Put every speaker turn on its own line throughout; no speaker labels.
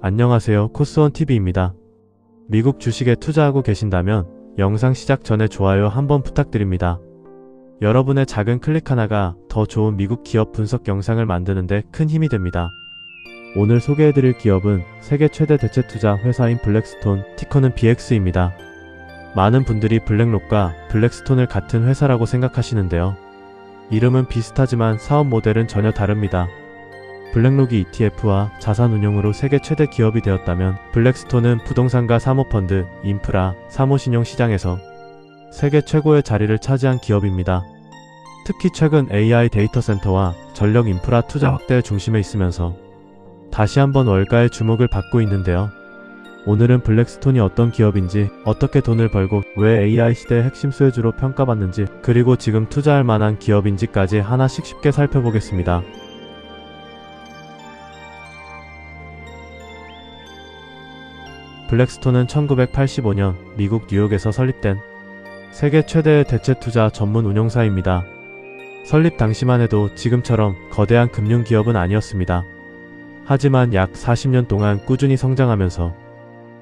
안녕하세요. 코스원TV입니다. 미국 주식에 투자하고 계신다면 영상 시작 전에 좋아요 한번 부탁드립니다. 여러분의 작은 클릭 하나가 더 좋은 미국 기업 분석 영상을 만드는데 큰 힘이 됩니다. 오늘 소개해드릴 기업은 세계 최대 대체 투자 회사인 블랙스톤, 티커는 BX입니다. 많은 분들이 블랙록과 블랙스톤을 같은 회사라고 생각하시는데요. 이름은 비슷하지만 사업 모델은 전혀 다릅니다. 블랙록이 ETF와 자산운용으로 세계 최대 기업이 되었다면 블랙스톤은 부동산과 사모펀드, 인프라, 사모신용 시장에서 세계 최고의 자리를 차지한 기업입니다. 특히 최근 AI 데이터 센터와 전력 인프라 투자 확대의 중심에 있으면서 다시 한번 월가의 주목을 받고 있는데요. 오늘은 블랙스톤이 어떤 기업인지, 어떻게 돈을 벌고 왜 AI 시대의 핵심 수혜주로 평가받는지, 그리고 지금 투자할 만한 기업인지까지 하나씩 쉽게 살펴보겠습니다. 블랙스톤은 1985년 미국 뉴욕에서 설립된 세계 최대의 대체 투자 전문 운용사입니다. 설립 당시만 해도 지금처럼 거대한 금융기업은 아니었습니다. 하지만 약 40년 동안 꾸준히 성장하면서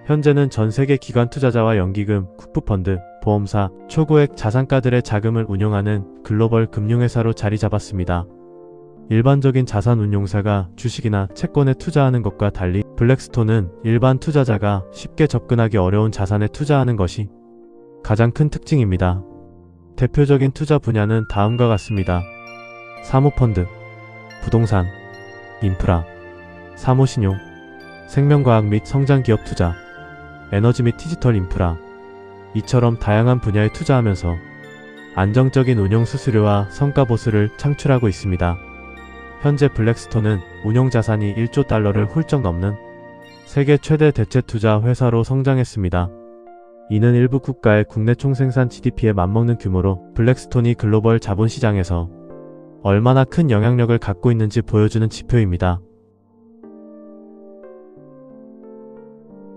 현재는 전 세계 기관 투자자와 연기금, 쿠프펀드, 보험사, 초고액 자산가들의 자금을 운용하는 글로벌 금융회사로 자리 잡았습니다. 일반적인 자산운용사가 주식이나 채권에 투자하는 것과 달리 블랙스톤은 일반 투자자가 쉽게 접근하기 어려운 자산에 투자하는 것이 가장 큰 특징입니다. 대표적인 투자 분야는 다음과 같습니다. 사모펀드, 부동산, 인프라, 사모신용, 생명과학 및 성장기업 투자, 에너지 및 디지털 인프라, 이처럼 다양한 분야에 투자하면서 안정적인 운용 수수료와 성과 보수를 창출하고 있습니다. 현재 블랙스톤은 운용자산이 1조 달러를 훌쩍 넘는 세계 최대 대체 투자 회사로 성장했습니다. 이는 일부 국가의 국내 총생산 GDP에 맞먹는 규모로 블랙스톤이 글로벌 자본시장에서 얼마나 큰 영향력을 갖고 있는지 보여주는 지표입니다.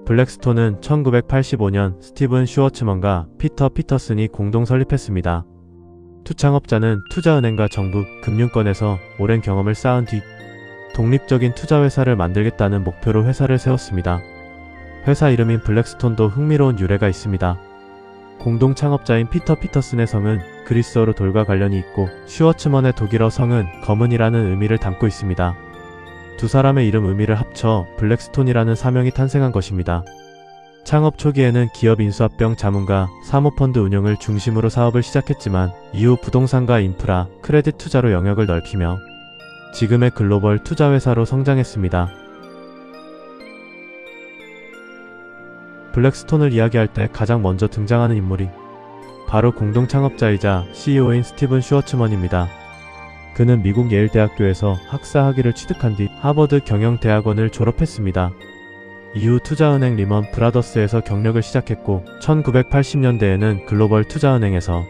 블랙스톤은 1985년 스티븐 슈워츠먼과 피터 피터슨이 공동 설립했습니다. 두 창업자는 투자은행과 정부, 금융권에서 오랜 경험을 쌓은 뒤 독립적인 투자회사를 만들겠다는 목표로 회사를 세웠습니다. 회사 이름인 블랙스톤도 흥미로운 유래가 있습니다. 공동 창업자인 피터 피터슨의 성은 그리스어로 돌과 관련이 있고 슈워츠먼의 독일어 성은 검은이라는 의미를 담고 있습니다. 두 사람의 이름 의미를 합쳐 블랙스톤이라는 사명이 탄생한 것입니다. 창업 초기에는 기업 인수합병 자문과 사모펀드 운용을 중심으로 사업을 시작했지만 이후 부동산과 인프라, 크레딧 투자로 영역을 넓히며 지금의 글로벌 투자회사로 성장했습니다. 블랙스톤을 이야기할 때 가장 먼저 등장하는 인물이 바로 공동 창업자이자 CEO인 스티븐 슈워츠먼입니다. 그는 미국 예일대학교에서 학사 학위를 취득한 뒤 하버드 경영대학원을 졸업했습니다. 이후 투자은행 리먼 브라더스에서 경력을 시작했고 1980년대에는 글로벌 투자은행에서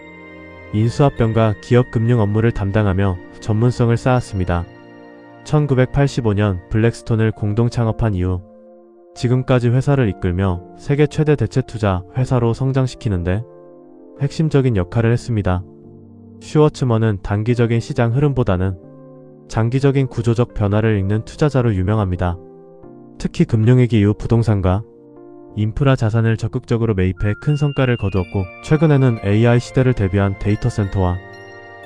인수합병과 기업 금융 업무를 담당하며 전문성을 쌓았습니다. 1985년 블랙스톤을 공동 창업한 이후 지금까지 회사를 이끌며 세계 최대 대체 투자 회사로 성장시키는데 핵심적인 역할을 했습니다. 슈워츠먼은 단기적인 시장 흐름보다는 장기적인 구조적 변화를 읽는 투자자로 유명합니다. 특히 금융위기 이후 부동산과 인프라 자산을 적극적으로 매입해 큰 성과를 거두었고 최근에는 AI 시대를 대비한 데이터 센터와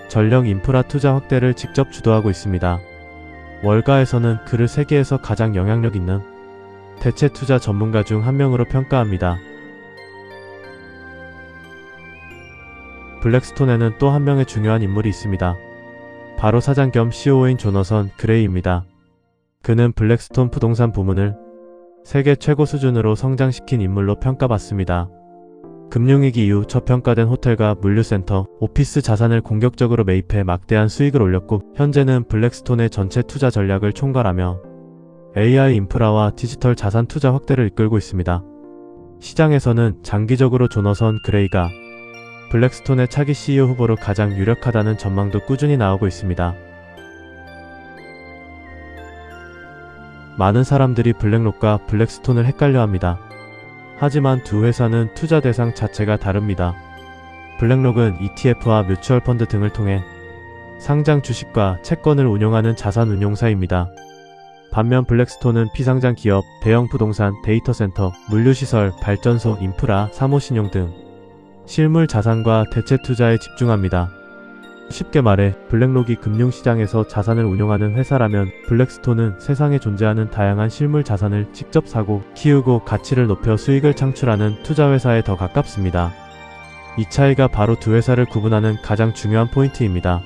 전력 인프라 투자 확대를 직접 주도하고 있습니다. 월가에서는 그를 세계에서 가장 영향력 있는 대체 투자 전문가 중 한 명으로 평가합니다. 블랙스톤에는 또 한 명의 중요한 인물이 있습니다. 바로 사장 겸 CEO인 조너선 그레이입니다. 그는 블랙스톤 부동산 부문을 세계 최고 수준으로 성장시킨 인물로 평가받습니다. 금융위기 이후 저평가된 호텔과 물류센터, 오피스 자산을 공격적으로 매입해 막대한 수익을 올렸고 현재는 블랙스톤의 전체 투자 전략을 총괄하며 AI 인프라와 디지털 자산 투자 확대를 이끌고 있습니다. 시장에서는 장기적으로 조너선 그레이가 블랙스톤의 차기 CEO 후보로 가장 유력하다는 전망도 꾸준히 나오고 있습니다. 많은 사람들이 블랙록과 블랙스톤을 헷갈려합니다. 하지만 두 회사는 투자 대상 자체가 다릅니다. 블랙록은 ETF와 뮤추얼 펀드 등을 통해 상장 주식과 채권을 운용하는 자산 운용사입니다. 반면 블랙스톤은 피상장 기업, 대형 부동산, 데이터 센터, 물류시설, 발전소, 인프라, 사모신용 등 실물 자산과 대체 투자에 집중합니다. 쉽게 말해 블랙록이 금융시장에서 자산을 운용하는 회사라면 블랙스톤은 세상에 존재하는 다양한 실물 자산을 직접 사고 키우고 가치를 높여 수익을 창출하는 투자회사에 더 가깝습니다. 이 차이가 바로 두 회사를 구분하는 가장 중요한 포인트입니다.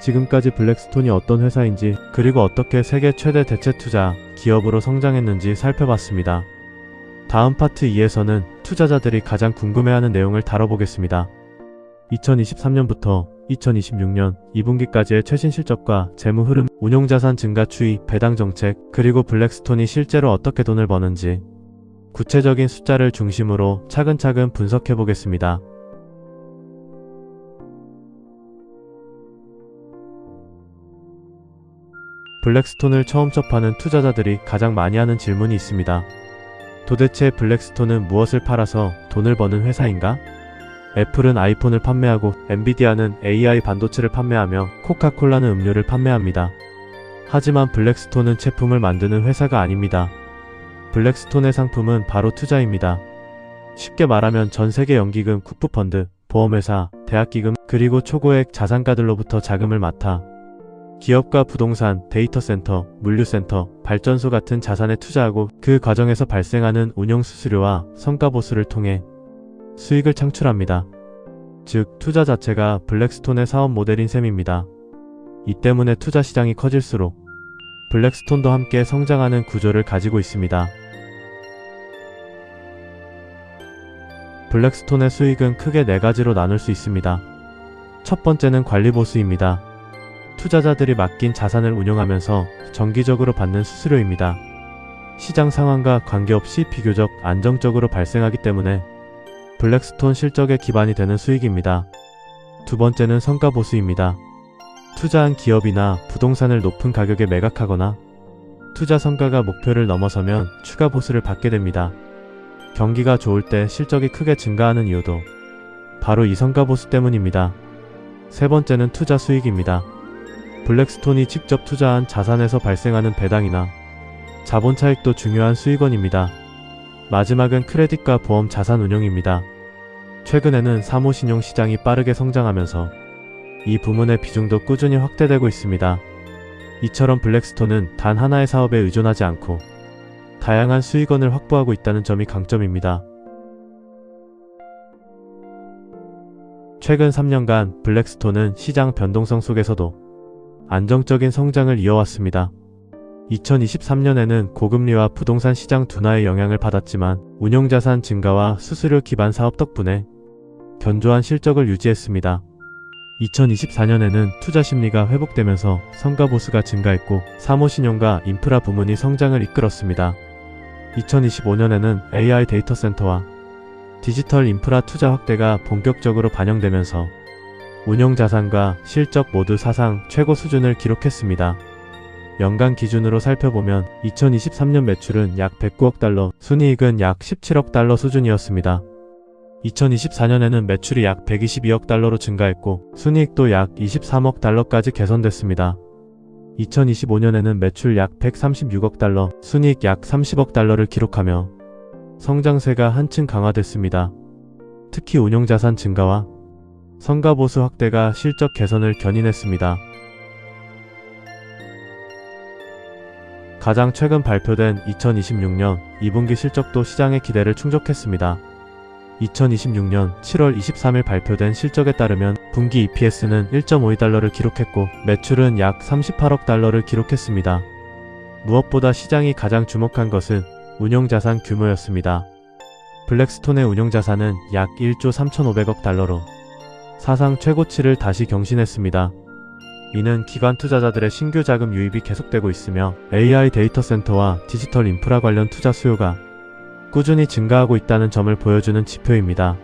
지금까지 블랙스톤이 어떤 회사인지 그리고 어떻게 세계 최대 대체 투자 기업으로 성장했는지 살펴봤습니다. 다음 파트 2에서는 투자자들이 가장 궁금해하는 내용을 다뤄보겠습니다. 2023년부터 2026년 2분기까지의 최신 실적과 재무 흐름, 운용자산 증가 추이, 배당 정책, 그리고 블랙스톤이 실제로 어떻게 돈을 버는지 구체적인 숫자를 중심으로 차근차근 분석해보겠습니다. 블랙스톤을 처음 접하는 투자자들이 가장 많이 하는 질문이 있습니다. 도대체 블랙스톤은 무엇을 팔아서 돈을 버는 회사인가? 애플은 아이폰을 판매하고 엔비디아는 AI 반도체를 판매하며 코카콜라는 음료를 판매합니다. 하지만 블랙스톤은 제품을 만드는 회사가 아닙니다. 블랙스톤의 상품은 바로 투자입니다. 쉽게 말하면 전 세계 연기금, 국부펀드, 보험회사, 대학기금, 그리고 초고액 자산가들로부터 자금을 맡아 기업과 부동산, 데이터 센터, 물류센터, 발전소 같은 자산에 투자하고 그 과정에서 발생하는 운용 수수료와 성과보수를 통해 수익을 창출합니다. 즉, 투자 자체가 블랙스톤의 사업 모델인 셈입니다. 이 때문에 투자 시장이 커질수록 블랙스톤도 함께 성장하는 구조를 가지고 있습니다. 블랙스톤의 수익은 크게 4가지로 나눌 수 있습니다. 첫 번째는 관리보수입니다. 투자자들이 맡긴 자산을 운용하면서 정기적으로 받는 수수료입니다. 시장 상황과 관계없이 비교적 안정적으로 발생하기 때문에 블랙스톤 실적의 기반이 되는 수익입니다. 두 번째는 성과보수입니다. 투자한 기업이나 부동산을 높은 가격에 매각하거나 투자 성과가 목표를 넘어서면 추가 보수를 받게 됩니다. 경기가 좋을 때 실적이 크게 증가하는 이유도 바로 이 성과보수 때문입니다. 세 번째는 투자 수익입니다. 블랙스톤이 직접 투자한 자산에서 발생하는 배당이나 자본 차익도 중요한 수익원입니다. 마지막은 크레딧과 보험 자산 운용입니다. 최근에는 사모신용 시장이 빠르게 성장하면서 이 부문의 비중도 꾸준히 확대되고 있습니다. 이처럼 블랙스톤은 단 하나의 사업에 의존하지 않고 다양한 수익원을 확보하고 있다는 점이 강점입니다. 최근 3년간 블랙스톤은 시장 변동성 속에서도 안정적인 성장을 이어왔습니다. 2023년에는 고금리와 부동산 시장 둔화의 영향을 받았지만 운용자산 증가와 수수료 기반 사업 덕분에 견조한 실적을 유지했습니다. 2024년에는 투자 심리가 회복되면서 성과보수가 증가했고 사모신용과 인프라 부문이 성장을 이끌었습니다. 2025년에는 AI 데이터 센터와 디지털 인프라 투자 확대가 본격적으로 반영되면서 운용자산과 실적 모두 사상 최고 수준을 기록했습니다. 연간 기준으로 살펴보면 2023년 매출은 약 109억 달러, 순이익은 약 17억 달러 수준이었습니다. 2024년에는 매출이 약 122억 달러로 증가했고 순이익도 약 23억 달러까지 개선됐습니다. 2025년에는 매출 약 136억 달러, 순이익 약 30억 달러를 기록하며 성장세가 한층 강화됐습니다. 특히 운용자산 증가와 성과보수 확대가 실적 개선을 견인했습니다. 가장 최근 발표된 2026년 2분기 실적도 시장의 기대를 충족했습니다. 2026년 7월 23일 발표된 실적에 따르면 분기 EPS는 1.52달러를 기록했고 매출은 약 38억 달러를 기록했습니다. 무엇보다 시장이 가장 주목한 것은 운용자산 규모였습니다. 블랙스톤의 운용자산은 약 1조 3,500억 달러로 사상 최고치를 다시 경신했습니다. 이는 기관 투자자들의 신규 자금 유입이 계속되고 있으며 AI 데이터 센터와 디지털 인프라 관련 투자 수요가 꾸준히 증가하고 있다는 점을 보여주는 지표입니다.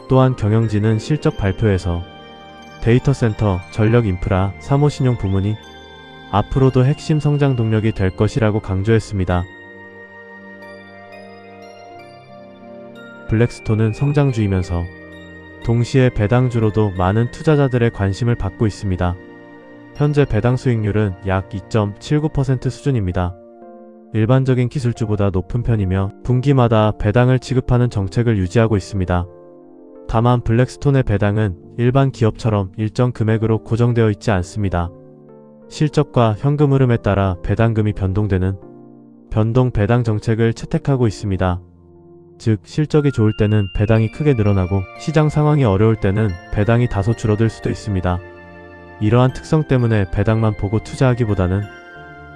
또한 경영진은 실적 발표에서 데이터 센터, 전력 인프라, 사모신용 부문이 앞으로도 핵심 성장 동력이 될 것이라고 강조했습니다. 블랙스톤은 성장주이면서 동시에 배당주로도 많은 투자자들의 관심을 받고 있습니다. 현재 배당 수익률은 약 2.79% 수준입니다. 일반적인 기술주보다 높은 편이며 분기마다 배당을 지급하는 정책을 유지하고 있습니다. 다만 블랙스톤의 배당은 일반 기업처럼 일정 금액으로 고정되어 있지 않습니다. 실적과 현금 흐름에 따라 배당금이 변동되는 변동 배당 정책을 채택하고 있습니다. 즉, 실적이 좋을 때는 배당이 크게 늘어나고 시장 상황이 어려울 때는 배당이 다소 줄어들 수도 있습니다. 이러한 특성 때문에 배당만 보고 투자하기보다는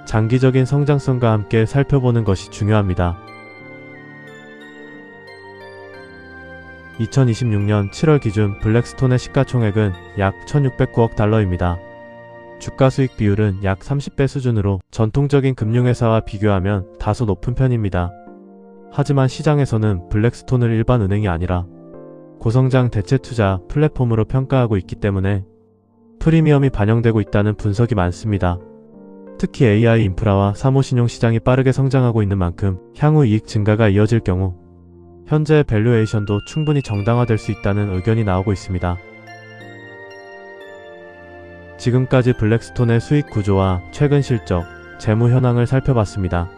장기적인 성장성과 함께 살펴보는 것이 중요합니다. 2026년 7월 기준 블랙스톤의 시가총액은 약 1,609억 달러입니다. 주가 수익 비율은 약 30배 수준으로 전통적인 금융회사와 비교하면 다소 높은 편입니다. 하지만 시장에서는 블랙스톤을 일반 은행이 아니라 고성장 대체투자 플랫폼으로 평가하고 있기 때문에 프리미엄이 반영되고 있다는 분석이 많습니다. 특히 AI 인프라와 사모신용 시장이 빠르게 성장하고 있는 만큼 향후 이익 증가가 이어질 경우 현재 밸류에이션도 충분히 정당화될 수 있다는 의견이 나오고 있습니다. 지금까지 블랙스톤의 수익 구조와 최근 실적, 재무 현황을 살펴봤습니다.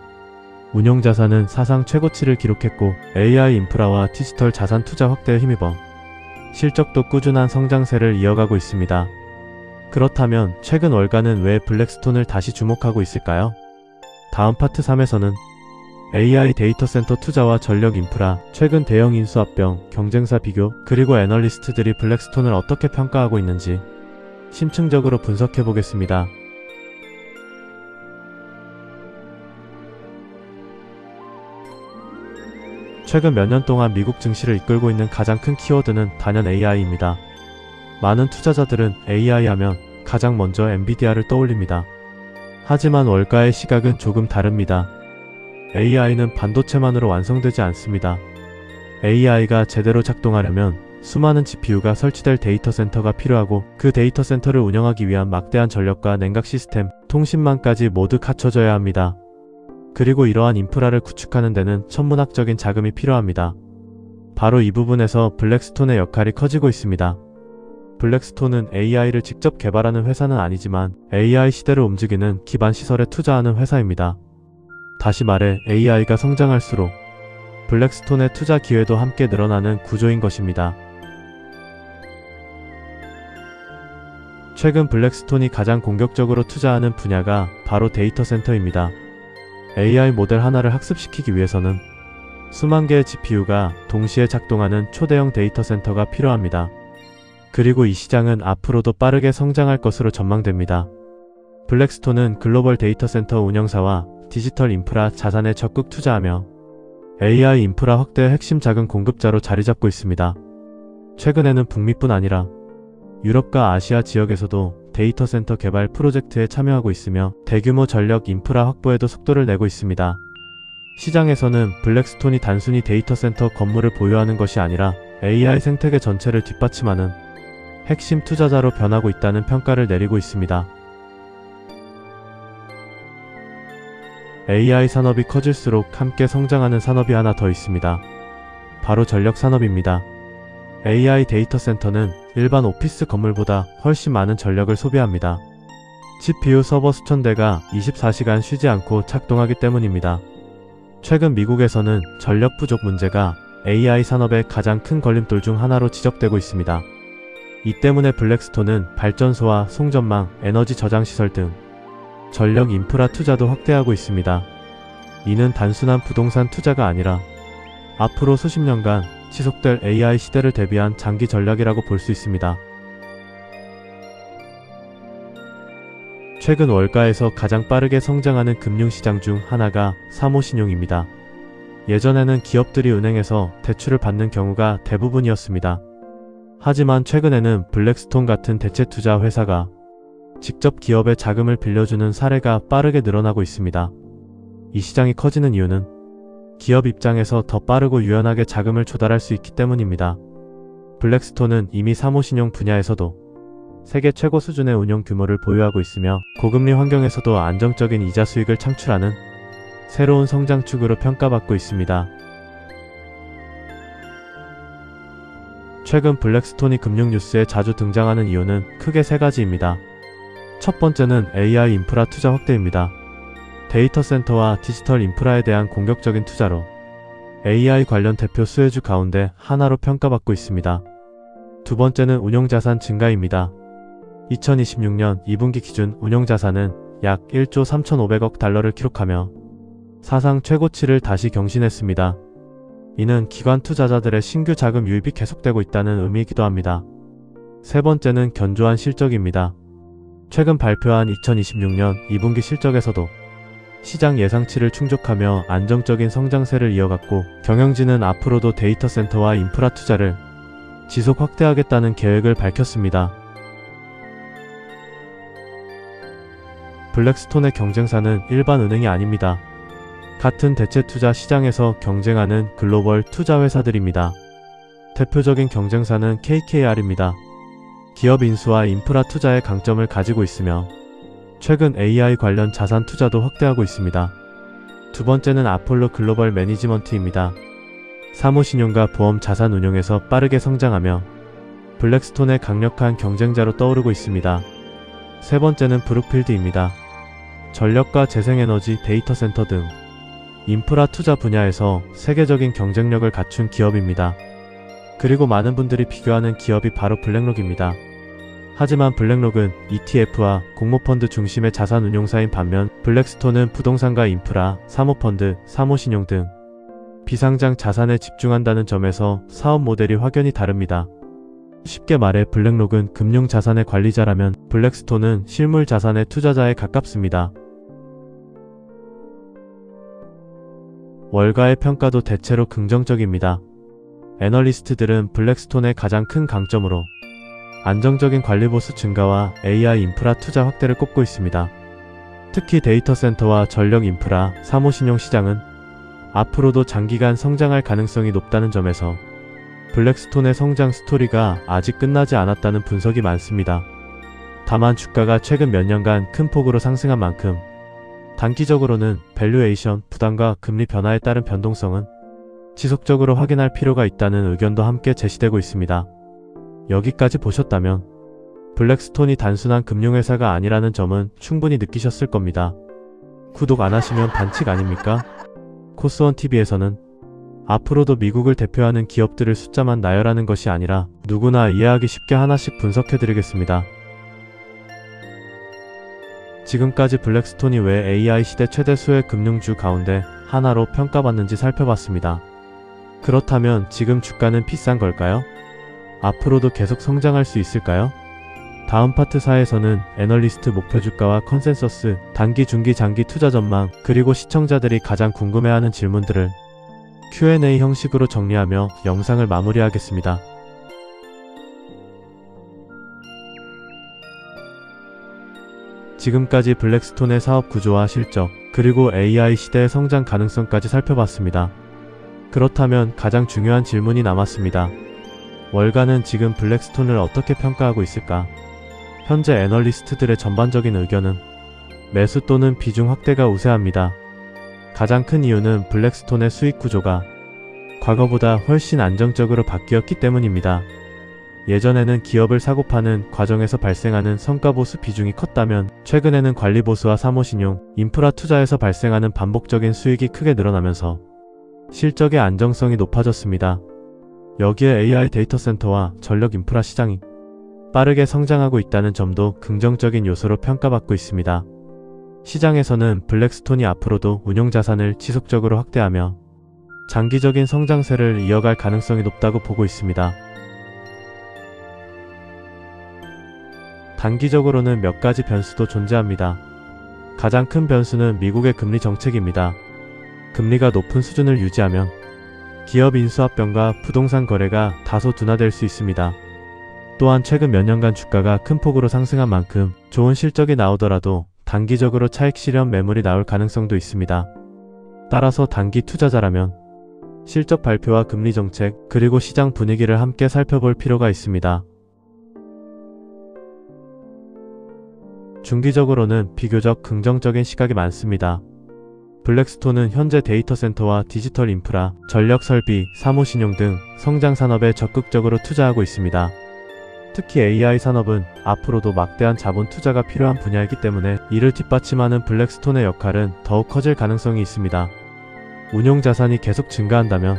운용자산은 사상 최고치를 기록했고 AI 인프라와 디지털 자산 투자 확대에 힘입어 실적도 꾸준한 성장세를 이어가고 있습니다. 그렇다면 최근 월가는 왜 블랙스톤을 다시 주목하고 있을까요? 다음 파트 3에서는 AI 데이터 센터 투자와 전력 인프라, 최근 대형 인수합병, 경쟁사 비교, 그리고 애널리스트들이 블랙스톤을 어떻게 평가하고 있는지 심층적으로 분석해 보겠습니다. 최근 몇 년 동안 미국 증시를 이끌고 있는 가장 큰 키워드는 단연 AI입니다. 많은 투자자들은 AI 하면 가장 먼저 엔비디아를 떠올립니다. 하지만 월가의 시각은 조금 다릅니다. AI는 반도체만으로 완성되지 않습니다. AI가 제대로 작동하려면 수많은 GPU가 설치될 데이터 센터가 필요하고 그 데이터 센터를 운영하기 위한 막대한 전력과 냉각 시스템, 통신망까지 모두 갖춰져야 합니다. 그리고 이러한 인프라를 구축하는 데는 천문학적인 자금이 필요합니다. 바로 이 부분에서 블랙스톤의 역할이 커지고 있습니다. 블랙스톤은 AI를 직접 개발하는 회사는 아니지만 AI 시대를 움직이는 기반 시설에 투자하는 회사입니다. 다시 말해 AI가 성장할수록 블랙스톤의 투자 기회도 함께 늘어나는 구조인 것입니다. 최근 블랙스톤이 가장 공격적으로 투자하는 분야가 바로 데이터 센터입니다. AI 모델 하나를 학습시키기 위해서는 수만 개의 GPU가 동시에 작동하는 초대형 데이터 센터가 필요합니다. 그리고 이 시장은 앞으로도 빠르게 성장할 것으로 전망됩니다. 블랙스톤은 글로벌 데이터 센터 운영사와 디지털 인프라 자산에 적극 투자하며 AI 인프라 확대의 핵심 자금 공급자로 자리 잡고 있습니다. 최근에는 북미뿐 아니라 유럽과 아시아 지역에서도 데이터 센터 개발 프로젝트에 참여하고 있으며 대규모 전력 인프라 확보에도 속도를 내고 있습니다. 시장에서는 블랙스톤이 단순히 데이터 센터 건물을 보유하는 것이 아니라 AI 생태계 전체를 뒷받침하는 핵심 투자자로 변하고 있다는 평가를 내리고 있습니다. AI 산업이 커질수록 함께 성장하는 산업이 하나 더 있습니다. 바로 전력 산업입니다. AI 데이터 센터는 일반 오피스 건물보다 훨씬 많은 전력을 소비합니다. CPU 서버 수천 대가 24시간 쉬지 않고 작동하기 때문입니다. 최근 미국에서는 전력 부족 문제가 AI 산업의 가장 큰 걸림돌 중 하나로 지적되고 있습니다. 이 때문에 블랙스톤은 발전소와 송전망, 에너지 저장 시설 등 전력 인프라 투자도 확대하고 있습니다. 이는 단순한 부동산 투자가 아니라 앞으로 수십 년간 지속될 AI 시대를 대비한 장기 전략이라고 볼 수 있습니다. 최근 월가에서 가장 빠르게 성장하는 금융시장 중 하나가 사모신용입니다. 예전에는 기업들이 은행에서 대출을 받는 경우가 대부분이었습니다. 하지만 최근에는 블랙스톤 같은 대체투자 회사가 직접 기업에 자금을 빌려주는 사례가 빠르게 늘어나고 있습니다. 이 시장이 커지는 이유는 기업 입장에서 더 빠르고 유연하게 자금을 조달할 수 있기 때문입니다. 블랙스톤은 이미 사모신용 분야에서도 세계 최고 수준의 운용 규모를 보유하고 있으며 고금리 환경에서도 안정적인 이자 수익을 창출하는 새로운 성장축으로 평가받고 있습니다. 최근 블랙스톤이 금융 뉴스에 자주 등장하는 이유는 크게 세 가지입니다. 첫 번째는 AI 인프라 투자 확대입니다. 데이터 센터와 디지털 인프라에 대한 공격적인 투자로 AI 관련 대표 수혜주 가운데 하나로 평가받고 있습니다. 두 번째는 운용자산 증가입니다. 2026년 2분기 기준 운용자산은 약 1조 3,500억 달러를 기록하며 사상 최고치를 다시 경신했습니다. 이는 기관 투자자들의 신규 자금 유입이 계속되고 있다는 의미이기도 합니다. 세 번째는 견조한 실적입니다. 최근 발표한 2026년 2분기 실적에서도 시장 예상치를 충족하며 안정적인 성장세를 이어갔고, 경영진은 앞으로도 데이터 센터와 인프라 투자를 지속 확대하겠다는 계획을 밝혔습니다. 블랙스톤의 경쟁사는 일반 은행이 아닙니다. 같은 대체 투자 시장에서 경쟁하는 글로벌 투자 회사들입니다. 대표적인 경쟁사는 KKR입니다. 기업 인수와 인프라 투자의 강점을 가지고 있으며 최근 AI 관련 자산 투자도 확대하고 있습니다. 두 번째는 아폴로 글로벌 매니지먼트입니다. 사무신용과 보험 자산 운용에서 빠르게 성장하며 블랙스톤의 강력한 경쟁자로 떠오르고 있습니다. 세 번째는 브룩필드입니다. 전력과 재생에너지, 데이터 센터 등 인프라 투자 분야에서 세계적인 경쟁력을 갖춘 기업입니다. 그리고 많은 분들이 비교하는 기업이 바로 블랙록입니다. 하지만 블랙록은 ETF와 공모펀드 중심의 자산 운용사인 반면 블랙스톤은 부동산과 인프라, 사모펀드, 사모신용 등 비상장 자산에 집중한다는 점에서 사업 모델이 확연히 다릅니다. 쉽게 말해 블랙록은 금융자산의 관리자라면 블랙스톤은 실물 자산의 투자자에 가깝습니다. 월가의 평가도 대체로 긍정적입니다. 애널리스트들은 블랙스톤의 가장 큰 강점으로 안정적인 관리보수 증가와 AI 인프라 투자 확대를 꼽고 있습니다. 특히 데이터 센터와 전력 인프라, 사모신용 시장은 앞으로도 장기간 성장할 가능성이 높다는 점에서 블랙스톤의 성장 스토리가 아직 끝나지 않았다는 분석이 많습니다. 다만 주가가 최근 몇 년간 큰 폭으로 상승한 만큼 단기적으로는 밸류에이션 부담과 금리 변화에 따른 변동성은 지속적으로 확인할 필요가 있다는 의견도 함께 제시되고 있습니다. 여기까지 보셨다면 블랙스톤이 단순한 금융회사가 아니라는 점은 충분히 느끼셨을 겁니다. 구독 안 하시면 반칙 아닙니까? 코스원TV에서는 앞으로도 미국을 대표하는 기업들을 숫자만 나열하는 것이 아니라 누구나 이해하기 쉽게 하나씩 분석해드리겠습니다. 지금까지 블랙스톤이 왜 AI 시대 최대 수혜 금융주 가운데 하나로 평가받는지 살펴봤습니다. 그렇다면 지금 주가는 비싼 걸까요? 앞으로도 계속 성장할 수 있을까요? 다음 파트 4에서는 애널리스트 목표 주가와 컨센서스, 단기, 중기, 장기 투자 전망, 그리고 시청자들이 가장 궁금해하는 질문들을 Q&A 형식으로 정리하며 영상을 마무리하겠습니다. 지금까지 블랙스톤의 사업 구조와 실적, 그리고 AI 시대의 성장 가능성까지 살펴봤습니다. 그렇다면 가장 중요한 질문이 남았습니다. 월가는 지금 블랙스톤을 어떻게 평가하고 있을까? 현재 애널리스트들의 전반적인 의견은 매수 또는 비중 확대가 우세합니다. 가장 큰 이유는 블랙스톤의 수익 구조가 과거보다 훨씬 안정적으로 바뀌었기 때문입니다. 예전에는 기업을 사고 파는 과정에서 발생하는 성과보수 비중이 컸다면 최근에는 관리보수와 사모신용, 인프라 투자에서 발생하는 반복적인 수익이 크게 늘어나면서 실적의 안정성이 높아졌습니다. 여기에 AI 데이터 센터와 전력 인프라 시장이 빠르게 성장하고 있다는 점도 긍정적인 요소로 평가받고 있습니다. 시장에서는 블랙스톤이 앞으로도 운용자산을 지속적으로 확대하며 장기적인 성장세를 이어갈 가능성이 높다고 보고 있습니다. 단기적으로는 몇 가지 변수도 존재합니다. 가장 큰 변수는 미국의 금리 정책입니다. 금리가 높은 수준을 유지하면 기업 인수합병과 부동산 거래가 다소 둔화될 수 있습니다. 또한 최근 몇 년간 주가가 큰 폭으로 상승한 만큼 좋은 실적이 나오더라도 단기적으로 차익 실현 매물이 나올 가능성도 있습니다. 따라서 단기 투자자라면 실적 발표와 금리 정책, 그리고 시장 분위기를 함께 살펴볼 필요가 있습니다. 중기적으로는 비교적 긍정적인 시각이 많습니다. 블랙스톤은 현재 데이터 센터와 디지털 인프라, 전력 설비, 사모신용 등 성장 산업에 적극적으로 투자하고 있습니다. 특히 AI 산업은 앞으로도 막대한 자본 투자가 필요한 분야이기 때문에 이를 뒷받침하는 블랙스톤의 역할은 더욱 커질 가능성이 있습니다. 운용 자산이 계속 증가한다면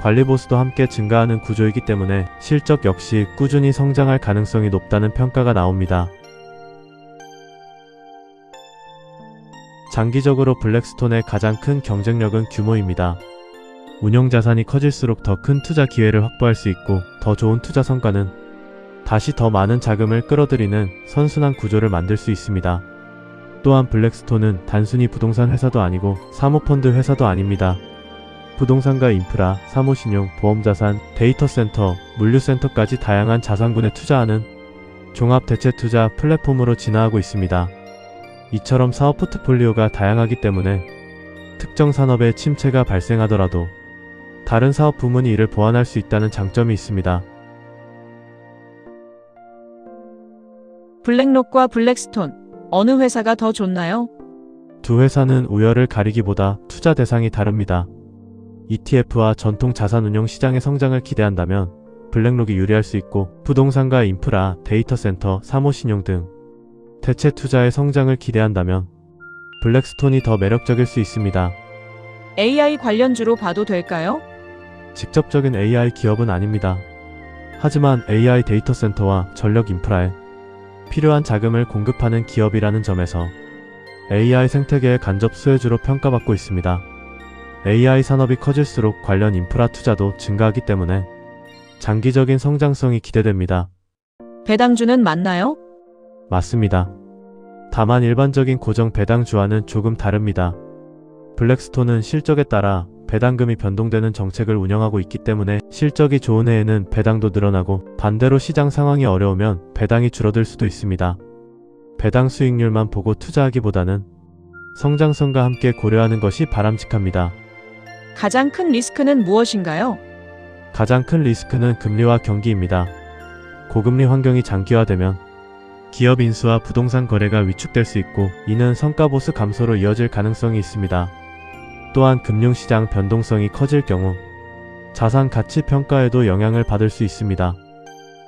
관리 보수도 함께 증가하는 구조이기 때문에 실적 역시 꾸준히 성장할 가능성이 높다는 평가가 나옵니다. 장기적으로 블랙스톤의 가장 큰 경쟁력은 규모입니다. 운용 자산이 커질수록 더 큰 투자 기회를 확보할 수 있고 더 좋은 투자 성과는 다시 더 많은 자금을 끌어들이는 선순환 구조를 만들 수 있습니다. 또한 블랙스톤은 단순히 부동산 회사도 아니고 사모펀드 회사도 아닙니다. 부동산과 인프라, 사모신용, 보험자산, 데이터센터, 물류센터까지 다양한 자산군에 투자하는 종합대체투자 플랫폼으로 진화하고 있습니다. 이처럼 사업 포트폴리오가 다양하기 때문에 특정 산업의 침체가 발생하더라도 다른 사업 부문이 이를 보완할 수 있다는 장점이 있습니다.
블랙록과 블랙스톤, 어느 회사가 더 좋나요?
두 회사는 우열을 가리기보다 투자 대상이 다릅니다. ETF와 전통 자산운용 시장의 성장을 기대한다면 블랙록이 유리할 수 있고, 부동산과 인프라, 데이터센터, 사모신용 등 대체 투자의 성장을 기대한다면 블랙스톤이 더 매력적일 수 있습니다.
AI 관련주로 봐도 될까요?
직접적인 AI 기업은 아닙니다. 하지만 AI 데이터센터와 전력 인프라에 필요한 자금을 공급하는 기업이라는 점에서 AI 생태계의 간접 수혜주로 평가받고 있습니다. AI 산업이 커질수록 관련 인프라 투자도 증가하기 때문에 장기적인 성장성이 기대됩니다.
배당주는 맞나요?
맞습니다. 다만 일반적인 고정 배당주와는 조금 다릅니다. 블랙스톤은 실적에 따라 배당금이 변동되는 정책을 운영하고 있기 때문에 실적이 좋은 해에는 배당도 늘어나고, 반대로 시장 상황이 어려우면 배당이 줄어들 수도 있습니다. 배당 수익률만 보고 투자하기보다는 성장성과 함께 고려하는 것이 바람직합니다.
가장 큰 리스크는 무엇인가요?
가장 큰 리스크는 금리와 경기입니다. 고금리 환경이 장기화되면 기업 인수와 부동산 거래가 위축될 수 있고, 이는 성과보수 감소로 이어질 가능성이 있습니다. 또한 금융시장 변동성이 커질 경우 자산 가치 평가에도 영향을 받을 수 있습니다.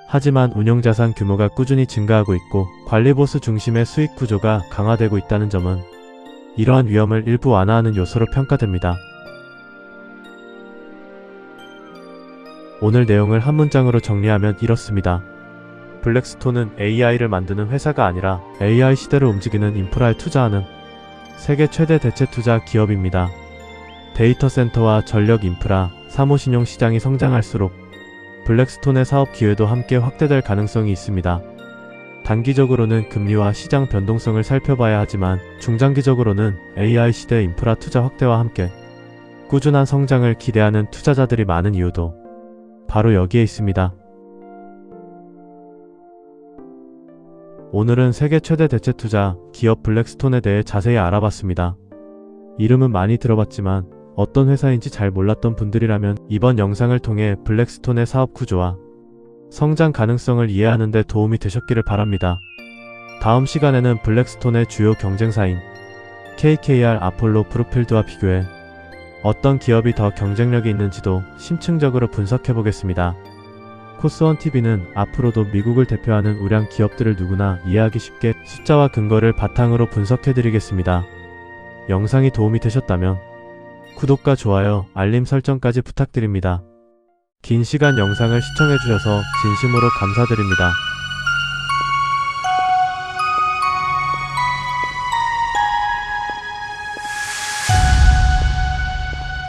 하지만 운용자산 규모가 꾸준히 증가하고 있고 관리보수 중심의 수익 구조가 강화되고 있다는 점은 이러한 위험을 일부 완화하는 요소로 평가됩니다. 오늘 내용을 한 문장으로 정리하면 이렇습니다. 블랙스톤은 AI를 만드는 회사가 아니라 AI 시대를 움직이는 인프라에 투자하는 세계 최대 대체 투자 기업입니다. 데이터센터와 전력 인프라, 사모신용 시장이 성장할수록 블랙스톤의 사업 기회도 함께 확대될 가능성이 있습니다. 단기적으로는 금리와 시장 변동성을 살펴봐야 하지만 중장기적으로는 AI 시대 인프라 투자 확대와 함께 꾸준한 성장을 기대하는 투자자들이 많은 이유도 바로 여기에 있습니다. 오늘은 세계 최대 대체 투자 기업 블랙스톤에 대해 자세히 알아봤습니다. 이름은 많이 들어봤지만 어떤 회사인지 잘 몰랐던 분들이라면 이번 영상을 통해 블랙스톤의 사업 구조와 성장 가능성을 이해하는 데 도움이 되셨기를 바랍니다. 다음 시간에는 블랙스톤의 주요 경쟁사인 KKR, 아폴로, 브룩필드와 비교해 어떤 기업이 더 경쟁력이 있는지도 심층적으로 분석해 보겠습니다. 코스원TV는 앞으로도 미국을 대표하는 우량 기업들을 누구나 이해하기 쉽게 숫자와 근거를 바탕으로 분석해 드리겠습니다. 영상이 도움이 되셨다면 구독과 좋아요, 알림 설정까지 부탁드립니다. 긴 시간 영상을 시청해 주셔서 진심으로 감사드립니다.